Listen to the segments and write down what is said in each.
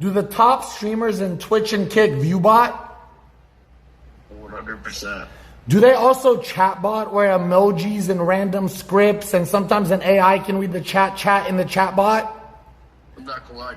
Do the top streamers in Twitch and Kick viewbot? 100%. Do they also chatbot where emojis and random scripts and sometimes an AI can read the chat in the chatbot? I'm not gonna lie,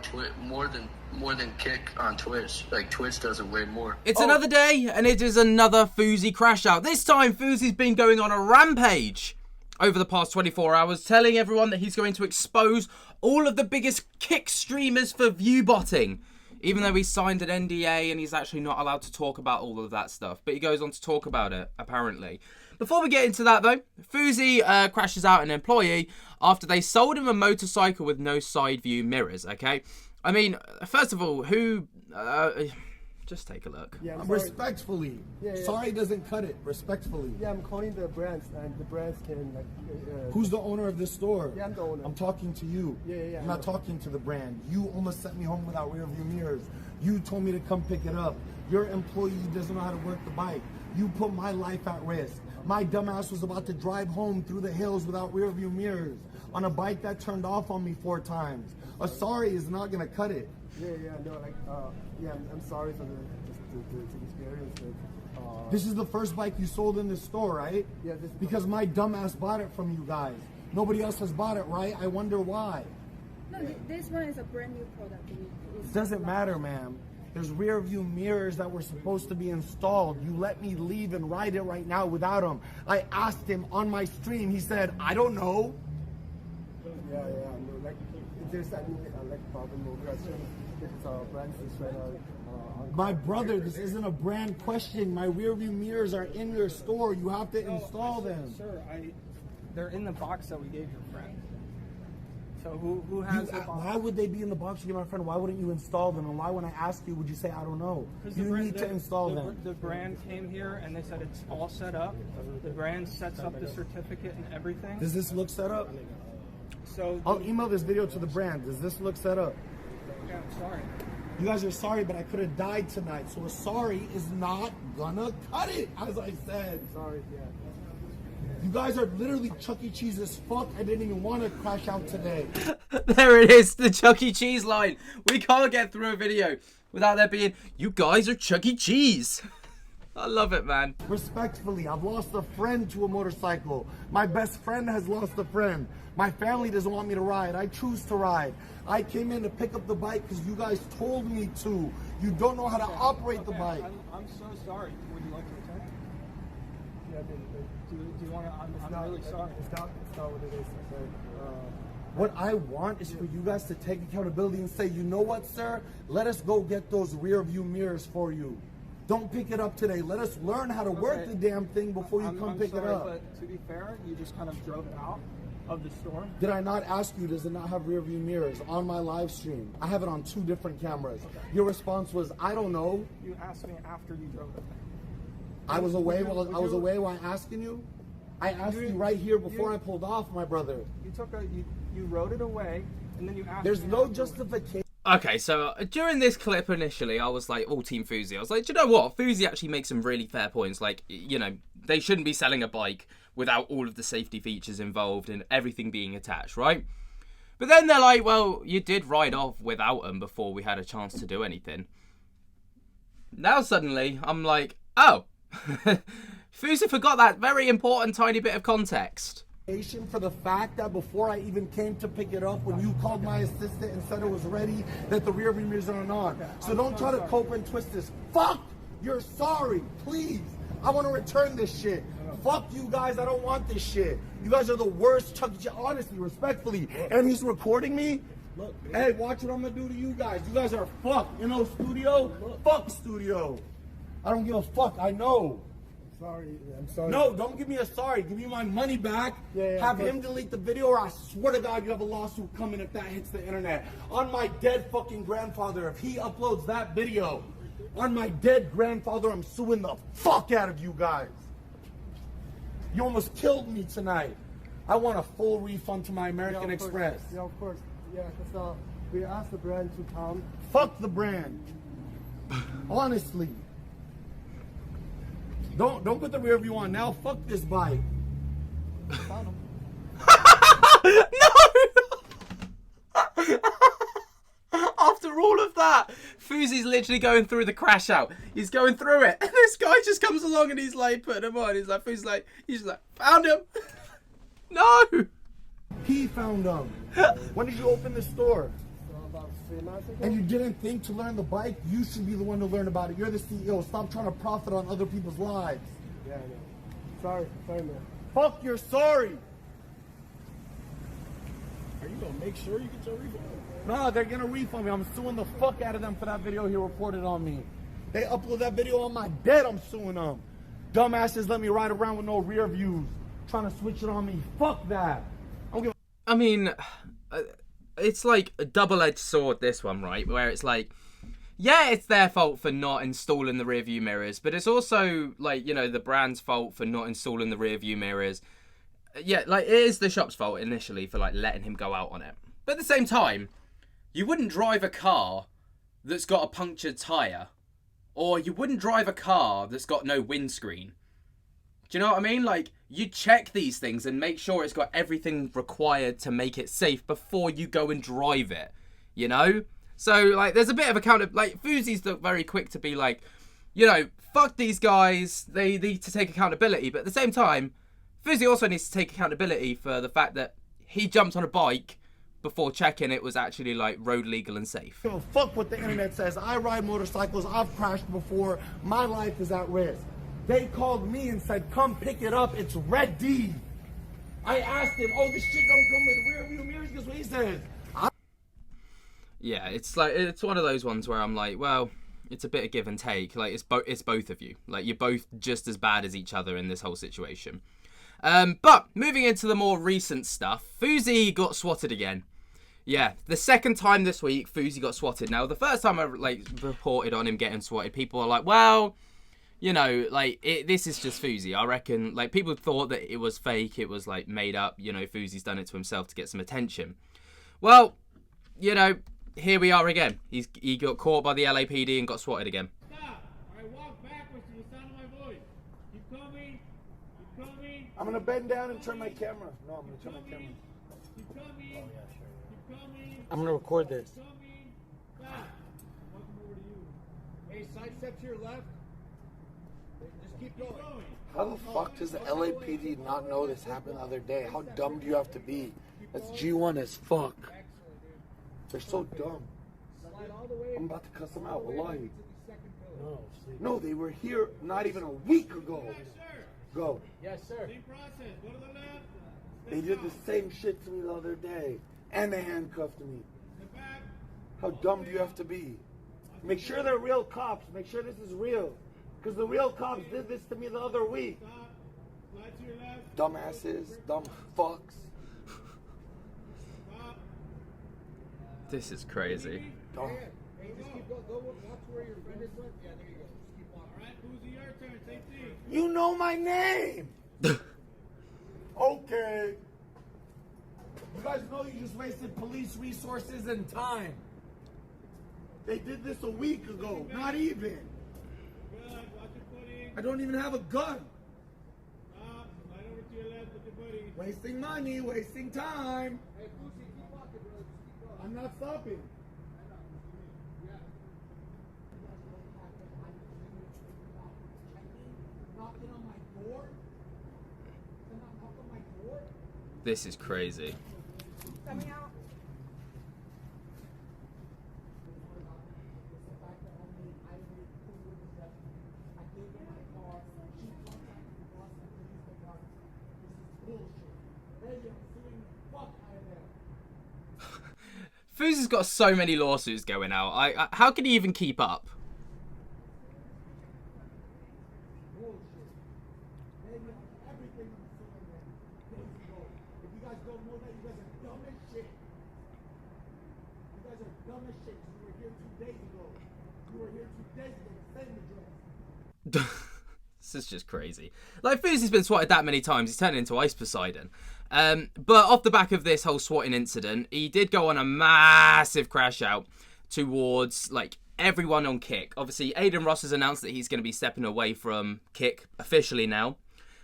more than Kick on Twitch. Like Twitch does it way more. It's another day, and it is another Fousey crash out. This time, Fousey's been going on a rampage over the past 24 hours, telling everyone that he's going to expose all of the biggest Kick streamers for viewbotting. Even though he signed an NDA and he's actually not allowed to talk about all of that stuff. But he goes on to talk about it, apparently. Before we get into that, though, Fousey crashes out an employee after they sold him a motorcycle with no side view mirrors, okay? I mean, first of all, who... just take a look. Yeah, Respectfully. Sorry doesn't cut it. Respectfully. Yeah, I'm calling the brands, and the brands can like. Who's the owner of this store? Yeah, I'm the owner. I'm talking to you. Yeah. I'm not talking to the brand. You almost sent me home without rear view mirrors. You told me to come pick it up. Your employee doesn't know how to work the bike. You put my life at risk. My dumbass was about to drive home through the hills without rear view mirrors on a bike that turned off on me 4 times. A sorry is not gonna cut it. I'm sorry for the experience. This is the first bike you sold in this store, right? Yeah. Because my dumbass bought it from you guys. Nobody else has bought it, right? I wonder why. No, this one is a brand new product. It doesn't matter, ma'am. There's rear view mirrors that were supposed to be installed. You let me leave and ride it right now without them. I asked him on my stream. He said, I don't know. Yeah. No, like, if there's any problem or question, it's brands is right now. My brother, this isn't a brand question. My rear view mirrors are in your store. You have to install them. Sir, they're in the box that we gave your friend. So who has the box? Why would they be in the box you gave my friend? Why wouldn't you install them? And why, when I ask you, would you say, I don't know? You need to install them. The brand came here and they said it's all set up. The brand sets up the certificate and everything. Does this look set up? So I'll email this video to the brand. Does this look set up? Yeah, I'm sorry. You guys are sorry, but I could have died tonight. So a sorry is not gonna cut it, as I said. Sorry, yeah. You guys are literally Chuck E. Cheese as fuck. I didn't even want to crash out today. There it is, the Chuck E. Cheese line. We can't get through a video without there being, you guys are Chuck E. Cheese. I love it, man. Respectfully, I've lost a friend to a motorcycle. My best friend has lost a friend. My family doesn't want me to ride. I choose to ride. I came in to pick up the bike because you guys told me to. You don't know how to operate the bike. I'm so sorry. Would you like to attend? Yeah, do you want to? I'm really sorry. It's not what it is. Okay. What I want is for you guys to take accountability and say, you know what, sir? Let us go get those rear view mirrors for you. Don't pick it up today. Let us learn how to work the damn thing before you come pick it up. But to be fair, you just kind of drove it out of the store. Did I not ask you, does it not have rear view mirrors on my live stream? I have it on 2 different cameras. Okay. Your response was, I don't know. You asked me after you drove it. I was away while asking you? I asked you right here before I pulled off, my brother. You wrote it away, and then you asked There's me no afterwards. justification. Okay, so during this clip initially, I was like, all Team Fousey. I was like, do you know what? Fousey actually makes some really fair points. Like, you know, they shouldn't be selling a bike without all of the safety features involved and everything being attached, right? But then they're like, well, you did ride off without them before we had a chance to do anything. Now suddenly, I'm like, oh, Fousey forgot that very important tiny bit of context. For the fact that before I even came to pick it up, when you called my assistant and said it was ready, that the rear view mirrors aren't on. So don't try to cope and twist this. Fuck! You're sorry. Please. I want to return this shit. Fuck you guys. I don't want this shit. You guys are the worst Chuck E. Cheese. Honestly, respectfully. And he's recording me? Look, hey, watch what I'm going to do to you guys. You guys are fucked. You know studio? Fuck studio. I don't give a fuck. I know. I'm sorry. No, don't give me a sorry. Give me my money back. Have him delete the video, or I swear to God you have a lawsuit coming if that hits the internet. On my dead fucking grandfather, if he uploads that video, on my dead grandfather, I'm suing the fuck out of you guys. You almost killed me tonight. I want a full refund to my American Express. Yeah, of course. Yeah, because we asked the brand to come. Fuck the brand. Honestly. Don't put the rear view on now. Fuck this bike. No! After after all of that, Fousey's literally going through the crash out. He's going through it. And this guy just comes along and he's like putting him on. He's just like, found him. No. He found them. When did you open the store? About 3 months ago. And you didn't think to learn the bike? You should be the one to learn about it. You're the CEO. Stop trying to profit on other people's lives. Yeah, I know. Sorry, man. Fuck, you're sorry. Are you gonna make sure you get your refund? No, they're gonna refund me. I'm suing the fuck out of them for that video he reported on me. They upload that video on my bed, I'm suing them. Dumbasses let me ride around with no rear views. Trying to switch it on me. Fuck that. I don't give I mean, it's like a double-edged sword, this one, right? Where it's like, yeah, it's their fault for not installing the rear view mirrors, but it's also like, you know, the brand's fault for not installing the rear view mirrors. Yeah, like, it is the shop's fault initially for like letting him go out on it. But at the same time, you wouldn't drive a car that's got a punctured tyre, or you wouldn't drive a car that's got no windscreen. Do you know what I mean? Like, you check these things and make sure it's got everything required to make it safe before you go and drive it, you know? So, like, there's a bit of like, Fousey's very quick to be like, you know, fuck these guys, they need to take accountability. But at the same time, Fousey also needs to take accountability for the fact that he jumped on a bike before checking it was actually, like, road legal and safe. a fuck what the internet says. I ride motorcycles. I've crashed before. My life is at risk. They called me and said, come pick it up. It's ready. I asked him, oh, this shit don't come with rear view mirrors? Guess what he said? Yeah, it's like, it's one of those ones where I'm like, well, it's a bit of give and take. Like, it's both of you. Like, you're both just as bad as each other in this whole situation. But moving into the more recent stuff, Fousey got swatted again. Yeah, the second time this week, Fousey got swatted. Now, the first time I reported on him getting swatted, people are like, well, you know, like, this is just Fousey. I reckon, like, people thought that it was fake, it was, like, made up, you know, Fousey's done it to himself to get some attention. Well, you know, here we are again. He got caught by the LAPD and got swatted again. Stop! I walk backwards to the sound of my voice. Keep coming. Keep coming. I'm going to bend down and turn my camera. No, I'm going to turn my camera. Keep coming. Oh, yeah, sure. Keep coming. I'm going to record this. Keep coming. Stop. Welcome over to you. Hey, side step to your left. Just keep going. How the fuck does the LAPD not know this happened the other day? How dumb do you have to be? That's G1 as fuck. They're so dumb. I'm about to cuss them out. Wallahi. No, they were here not even a week ago. Go. Yes, sir. Same process. Go to the left. They did the same shit to me the other day. And they handcuffed me. Step back. How dumb do you have to be? Make sure they're real cops. Make sure this is real. Because the real cops did this to me the other week. Stop. Slide to your left. Dumbasses. Dumb fucks. Stop. This is crazy. Dumb. Hey, just keep going. Go walk to where your friend is went. Yeah, there you go. Just keep walking. All right, Fousey, your turn. Same thing. You know my name. Okay. You guys know you just wasted police resources and time. They did this a week ago. Not even. Good. Watch your footing. I don't even have a gun. Stop. Slide over to your left with your buddy. Wasting money, wasting time. Hey, Fousey, keep walking, bro. Just keep going. I'm not stopping. Knocking on my door? Knock on my door? This is crazy. Coming out. Fousey's got so many lawsuits going out. How can he even keep up? This is just crazy. Like, Fousey's been swatted that many times, he's turned into Ice Poseidon. But off the back of this whole swatting incident, he did go on a massive crash out towards, like, everyone on Kick. Obviously, Adin Ross has announced that he's going to be stepping away from Kick officially now.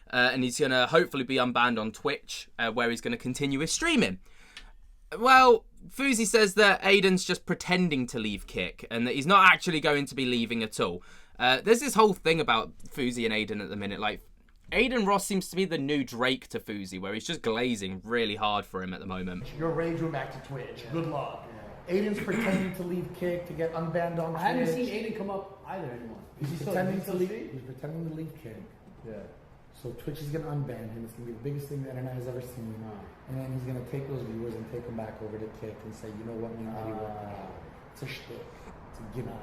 And he's going to hopefully be unbanned on Twitch, where he's going to continue his streaming. Well, Fousey says that Adin's just pretending to leave Kick and that he's not actually going to be leaving at all. There's this whole thing about Fousey and Adin at the minute. Like, Adin Ross seems to be the new Drake to Fousey, where he's just glazing really hard for him at the moment. Your rage went back to Twitch. Good luck. Adin's pretending to leave Kick to get unbanned on Twitch. I haven't seen Adin come up either anymore. He's pretending to leave. He's pretending to leave Kick. Yeah. So Twitch is gonna unban him. It's gonna be the biggest thing the internet has ever seen. And then he's gonna take those viewers and take them back over to Kick and say, you know what, me and Eddie worked it out. It's a shtick. It's a gimmick.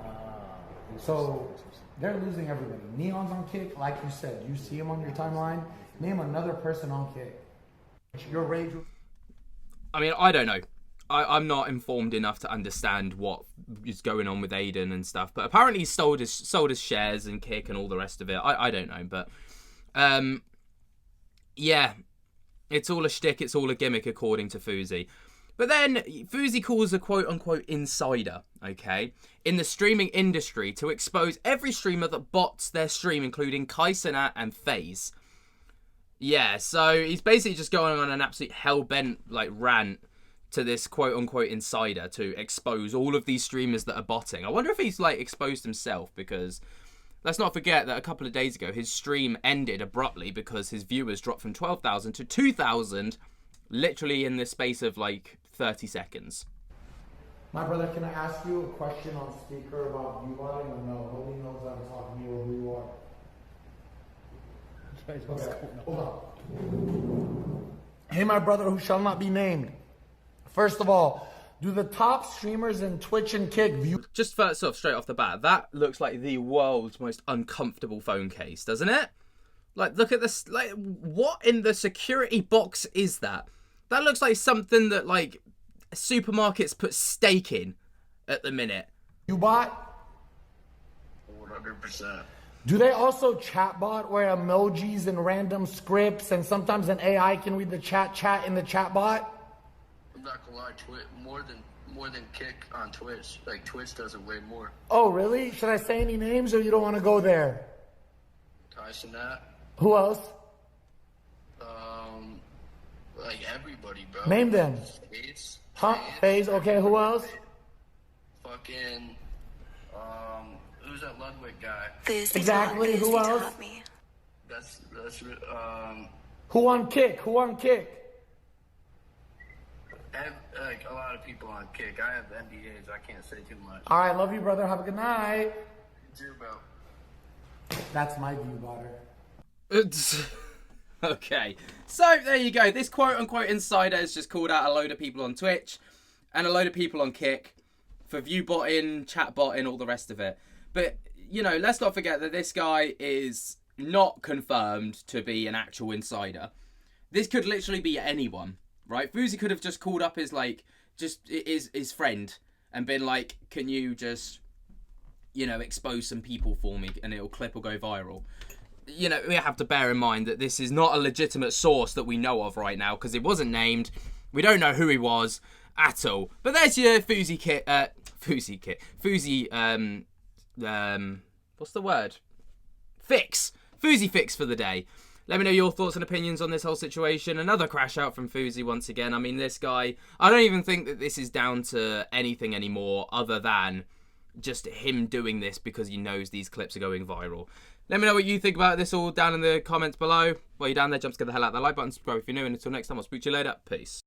So they're losing everybody. Neon's on Kick, like you said. You see him on your timeline. Name another person on Kick. Your rage. I mean, I don't know. I'm not informed enough to understand what is going on with Adin and stuff. But apparently he sold his shares in Kick and all the rest of it. I don't know, but yeah, it's all a shtick. It's all a gimmick, according to Fousey. But then Fousey calls a quote-unquote insider, okay, in the streaming industry to expose every streamer that bots their stream, including Kaisenat and FaZe. Yeah, so he's basically just going on an absolute hell-bent like rant to this quote-unquote insider to expose all of these streamers that are botting. I wonder if he's like exposed himself, because let's not forget that a couple of days ago his stream ended abruptly because his viewers dropped from 12,000 to 2,000 literally in the space of like 30 seconds. My brother, can I ask you a question on speaker about viewbotting or no? Nobody knows that I'm talking to you or who you are. Okay, hold on. Hey, my brother who shall not be named. First of all, do the top streamers in Twitch and Kick view? Just first off, straight off the bat, that looks like the world's most uncomfortable phone case, doesn't it? Like, look at this. Like, what in the security box is that? That looks like something that, like, supermarkets put steak in at the minute. Viewbot? 100%. Do they also chatbot where emojis and random scripts and sometimes an AI can read the chat in the chatbot? I'm not gonna lie, more than Kick on Twitch. Like, Twitch does it way more. Oh, really? Should I say any names or you don't want to go there? Kaisenat. Who else? Like everybody, bro. Name them. FaZe. Huh? FaZe, okay, who else? Fucking, who's that Ludwig guy? Exactly, who else? That's, Who on Kick? like a lot of people on Kick. I have NDAs, I can't say too much. All right, love you, brother. Have a good night. You too, bro. That's my view, butter. Okay, so there you go. This quote-unquote insider has just called out a load of people on Twitch and a load of people on Kick for viewbotting, chatbotting, all the rest of it. But, you know, let's not forget that this guy is not confirmed to be an actual insider. This could literally be anyone, right? Fousey could have just called up his, like, just his friend and been like, can you just, you know, expose some people for me and it'll clip or go viral. You know, we have to bear in mind that this is not a legitimate source that we know of right now because it wasn't named. We don't know who he was at all. But there's your Fousey kit. Fousey, what's the word? Fix. Fousey fix for the day. Let me know your thoughts and opinions on this whole situation. Another crash out from Fousey once again. I mean, this guy, I don't even think that this is down to anything anymore other than just him doing this because he knows these clips are going viral. Let me know what you think about this all down in the comments below. While you're down there, jump to get the hell out of that like button, subscribe if you're new, and until next time, I'll speak to you later. Peace.